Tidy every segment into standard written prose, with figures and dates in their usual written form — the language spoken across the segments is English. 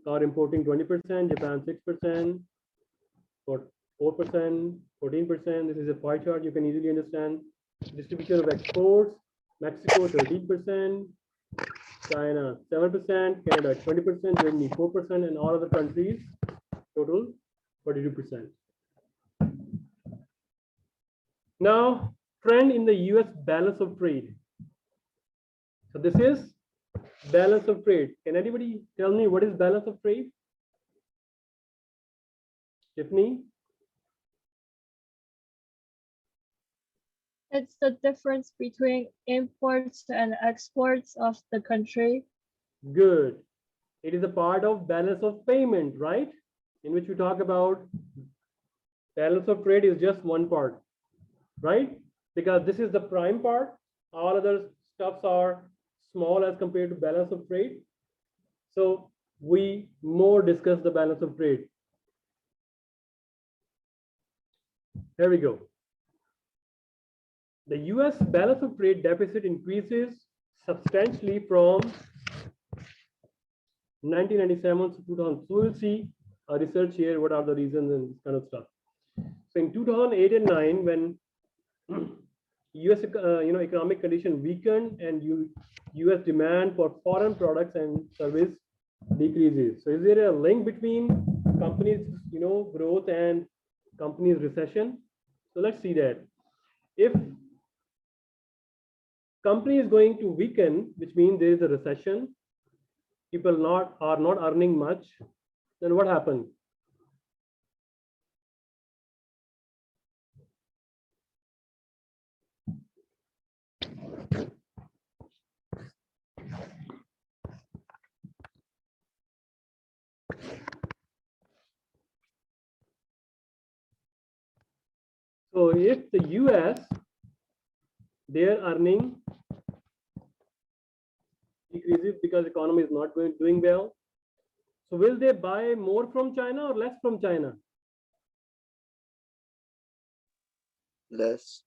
are importing 20%, Japan 6%, for 4%, 14%. This is a pie chart. You can easily understand. Distribution of exports: Mexico 13%, China 7%, Canada 20%, Germany 4%, and all other countries total 42%. Now, trend in the US balance of trade. So this is balance of trade. Can anybody tell me what is balance of trade? Tiffany? It's the difference between imports and exports of the country. Good. It is a part of balance of payment, right? In which we talk about balance of trade is just one part, right? Because this is the prime part. All other stuffs are small as compared to balance of trade. So we more discuss the balance of trade. Here we go. The US balance of trade deficit increases substantially from 1997 to 2000. So we'll see a research here, what are the reasons and this kind of stuff. So in 2008 and 9, when US economic condition weakened and US demand for foreign products and service decreases. So is there a link between companies growth and companies recession? So let's see that. If company is going to weaken, which means there is a recession, people are not earning much, then what happens? So if the US, their earning decreases because economy is not doing well, so will they buy more from China or less from China? Less.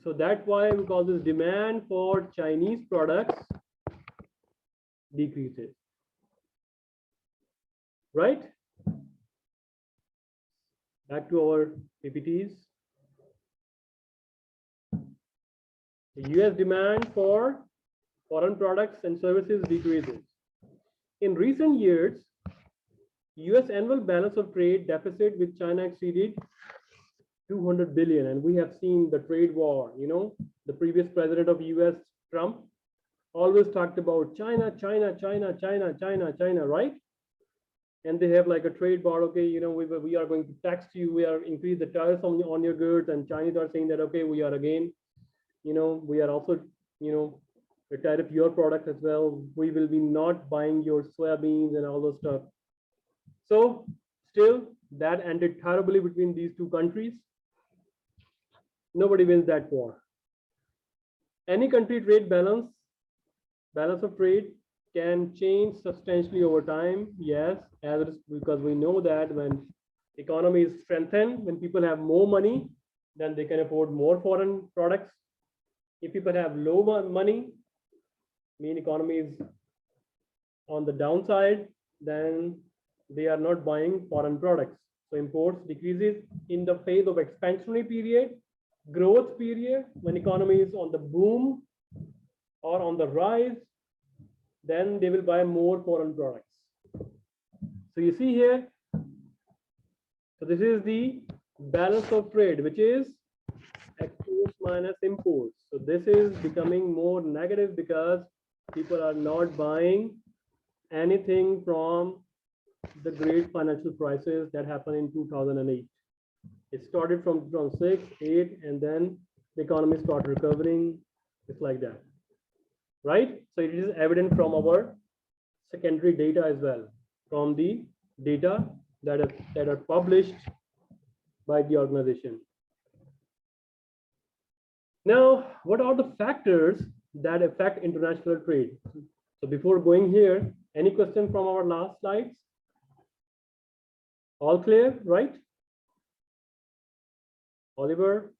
So that's why we call this demand for Chinese products decreases, right? Back to our PPTs. The US demand for foreign products and services decreases. In recent years, US annual balance of trade deficit with China exceeded 200 billion, and we have seen the trade war. The previous president of US, Trump, always talked about China, China, China, China, China, China, right? And they have like a trade war. Okay, we are going to tax you. We are increase the tariffs on your goods, and Chinese are saying that okay, we are again, we are also, tariff your product as well. We will be not buying your soybeans and all those stuff. So still, that ended terribly between these two countries. Nobody wins that war. Any country trade balance of trade can change substantially over time. Yes, because we know that when economy is strengthened, when people have more money, then they can afford more foreign products. If people have low money, mean economy is on the downside, then they are not buying foreign products. So imports decreases in the phase of expansionary period, growth period, when economy is on the boom or on the rise, then they will buy more foreign products. So you see here, so this is the balance of trade, which is exports minus imports. So this is becoming more negative because people are not buying anything from the great financial crisis that happened in 2008. It started from 2006, 8, and then the economy started recovering. It's like that, right? So it is evident from our secondary data as well, from the data that are published by the organization. Now, what are the factors that affect international trade? So before going here, any question from our last slides? All clear, right? Oliver,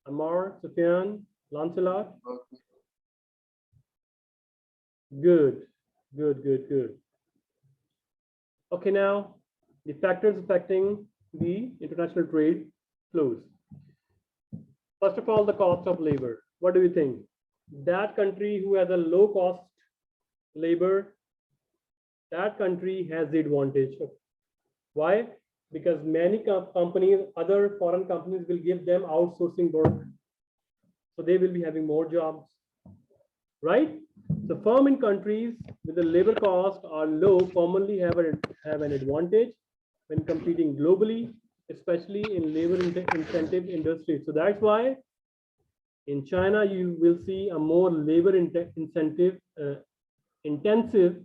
Amar, Sufyan, Lancelot? Good, good, good, good. Okay, now the factors affecting the international trade flows. First of all, the cost of labor. What do you think? That country who has a low cost labor, that country has the advantage. Why? Because many companies, other foreign companies will give them outsourcing work. So they will be having more jobs, right? So firm in countries with the labor cost are low commonly have an advantage when competing globally, especially in labor incentive industries. So that's why in China, you will see a more labor incentive intensive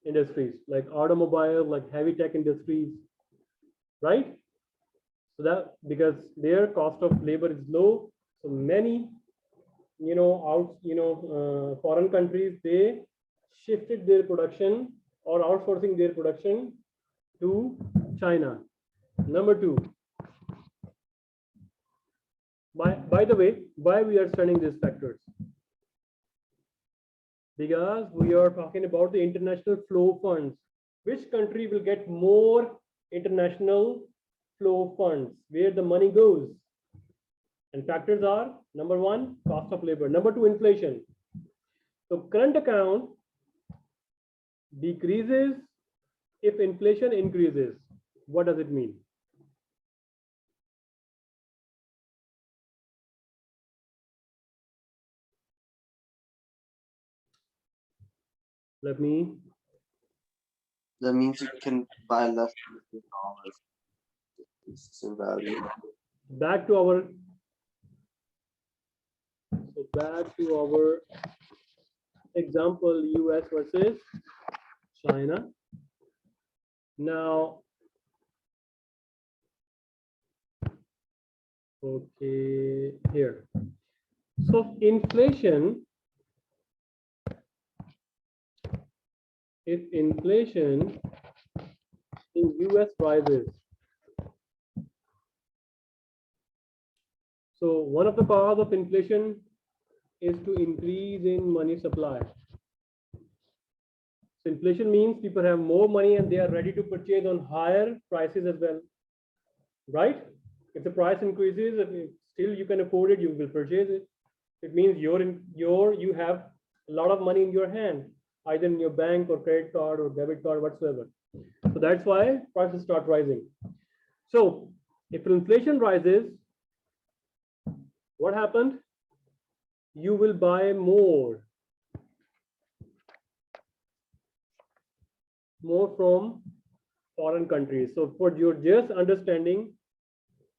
industries like automobile, like heavy tech industries, right? So that because their cost of labor is low, so many foreign countries, they shifted their production or outsourcing their production to China. Number two, by the way, why we are studying these factors? Because we are talking about the international flow funds. Which country will get more international flow funds, where the money goes? And factors are, number one, cost of labor. Number two, inflation. So current account decreases if inflation increases. What does it mean? Let me. That means you can buy less with dollars. It's in value. Back to our example, US versus China. Now, okay, here. So if inflation in US rises, so one of the cause of inflation is to increase in money supply. So inflation means people have more money and they are ready to purchase on higher prices as well, right? If the price increases, if still you can afford it, you will purchase it. It means you have a lot of money in your hand, either in your bank or credit card or debit card, whatsoever. So that's why prices start rising. So if inflation rises, what happened? You will buy more from foreign countries. So for your just understanding,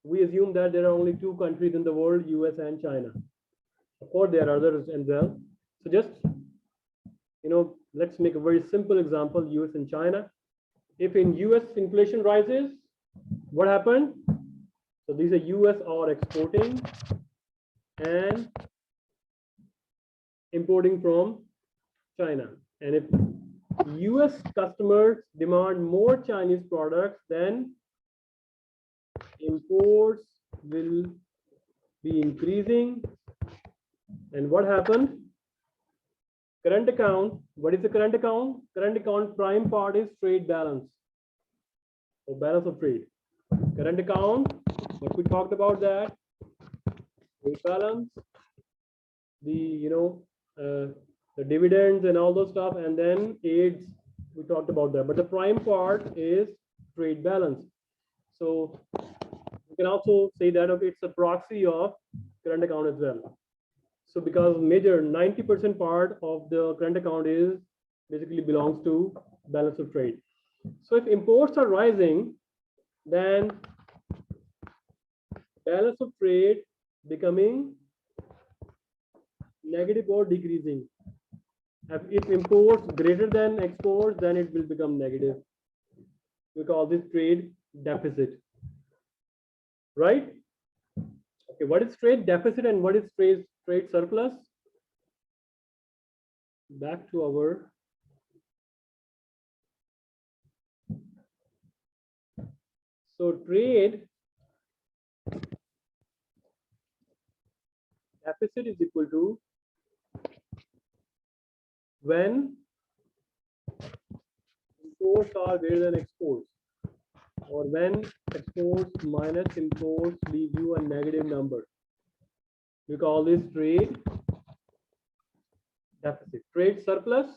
we assume that there are only two countries in the world, US and China. Of course, there are others as well. So just, let's make a very simple example, US and China. If in US inflation rises, what happened? So these are US are exporting and importing from China. And if US customers demand more Chinese products, then imports will be increasing. And what happened? Current account. What is the current account? Current account prime part is trade balance or balance of trade. Current account, what we talked about that, trade balance, the dividends and all those stuff, and then aids, we talked about that. But the prime part is trade balance. So you can also say that, okay, it's a proxy of current account as well. So because major 90% part of the current account is basically belongs to balance of trade. So if imports are rising, then balance of trade becoming negative or decreasing. If imports greater than exports, then it will become negative. We call this trade deficit, right? Okay, what is trade deficit and what is trade surplus? Back to our trade deficit is equal to when imports are greater than exports, or when exports minus imports leave you a negative number. We call this trade deficit. Trade surplus.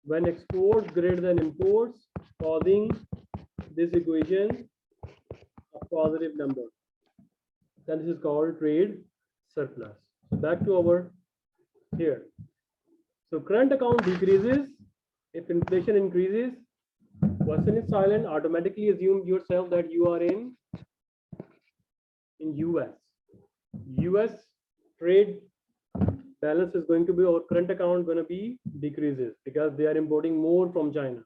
When exports greater than imports, causing this equation a positive number. Then this is called trade surplus. So back to our here. So current account decreases if inflation increases. Person is silent. Automatically assume yourself that you are in US. US trade balance is going to be, or current account going to be decreases because they are importing more from China.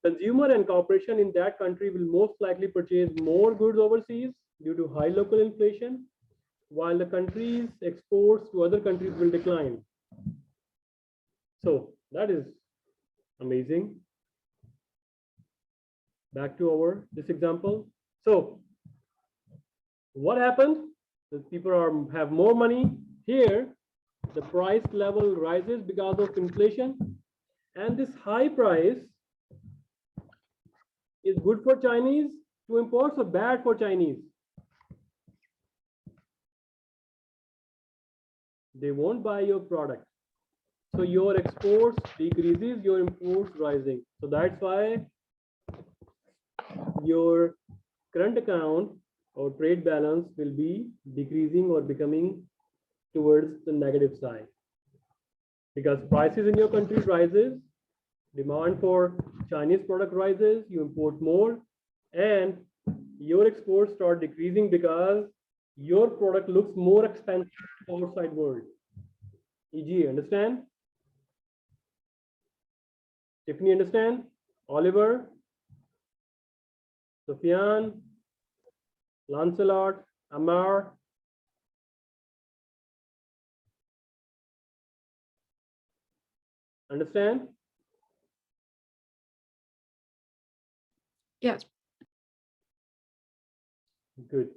Consumer and corporation in that country will most likely purchase more goods overseas due to high local inflation, while the country's exports to other countries will decline. So that is amazing. Back to our this example. So what happened? The people have more money. Here, the price level rises because of inflation, and this high price is good for Chinese to import or bad for Chinese? They won't buy your product. So your exports decreases, your imports rising. So that's why your current account or trade balance will be decreasing or becoming towards the negative side. Because prices in your country rises, demand for Chinese product rises, you import more, and your exports start decreasing because your product looks more expensive outside world. E.g., understand? Tiffany, understand? Oliver, Sufyan, Lancelot, Amar. Understand? Yes. Good.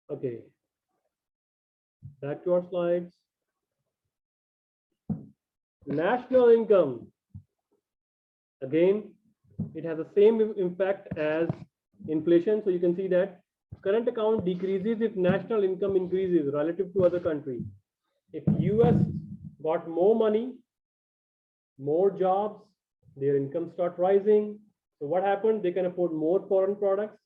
Okay. Back to our slides. National income. Again, it has the same impact as inflation. So you can see that current account decreases if national income increases relative to other countries. If US got more money, more jobs, their income start rising. So what happened? They can afford more foreign products.